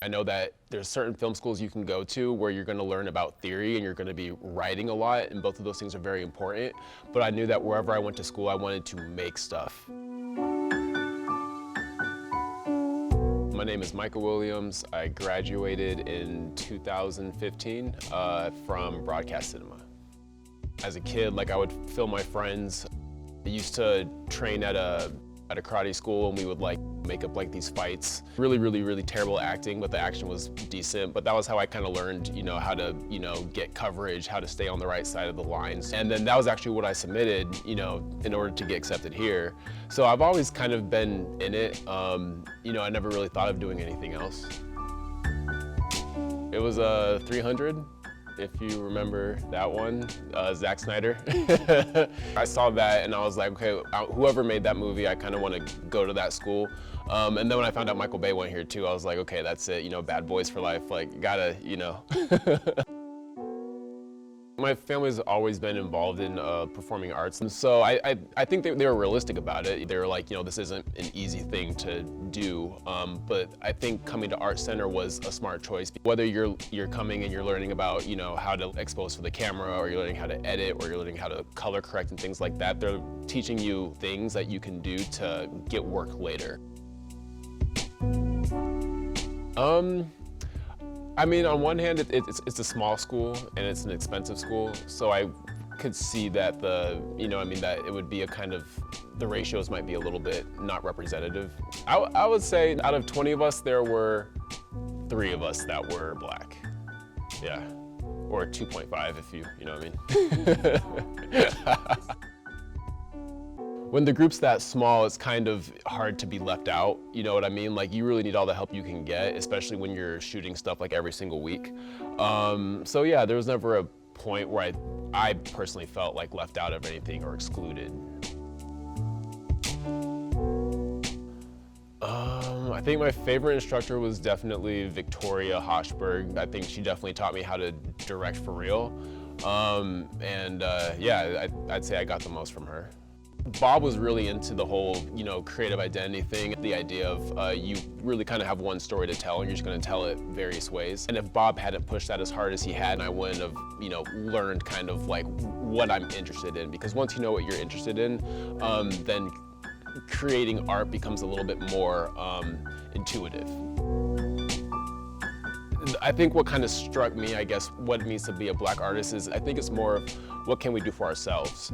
I know that there's certain film schools you can go to where you're going to learn about theory and you're going to be writing a lot, and both of those things are very important. But I knew that wherever I went to school, I wanted to make stuff. My name is Micah Williams. I graduated in 2015 from broadcast cinema. As a kid, I would film my friends. I used to train at a karate school, and we would make up these fights. Really terrible acting, but the action was decent. But that was how I kind of learned, how to, get coverage, how to stay on the right side of the lines. And then that was actually what I submitted, in order to get accepted here. So I've always kind of been in it. I never really thought of doing anything else. It was 300. If you remember that one, Zack Snyder. I saw that and I was like, okay, whoever made that movie, I kind of want to go to that school. And then when I found out Michael Bay went here too, I was like, okay, that's it, bad boys for life, gotta. My family's always been involved in performing arts, and so I think they were realistic about it. They were like, this isn't an easy thing to do, but I think coming to ArtCenter was a smart choice. Whether you're coming and you're learning about how to expose for the camera, or you're learning how to edit, or you're learning how to color correct and things like that, they're teaching you things that you can do to get work later. I mean, on one hand, it's a small school and it's an expensive school, so I could see that that it would be a kind of, the ratios might be a little bit not representative. I would say out of 20 of us, there were 3 of us that were black. Yeah, or 2.5 if you know what I mean. When the group's that small, it's kind of hard to be left out, you know what I mean? You really need all the help you can get, especially when you're shooting stuff every single week. So yeah, there was never a point where I personally felt left out of anything or excluded. I think my favorite instructor was definitely Victoria Hochberg. I think she definitely taught me how to direct for real. Yeah, I'd say I got the most from her. Bob was really into the whole, creative identity thing, the idea of you really kind of have one story to tell and you're just going to tell it various ways. And if Bob hadn't pushed that as hard as he had, and I wouldn't have, learned kind of what I'm interested in, because once you know what you're interested in, then creating art becomes a little bit more intuitive. I think what kind of struck me, I guess, what it means to be a black artist is, I think it's more of what can we do for ourselves.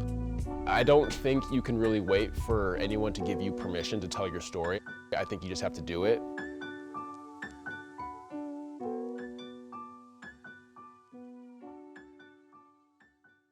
I don't think you can really wait for anyone to give you permission to tell your story. I think you just have to do it.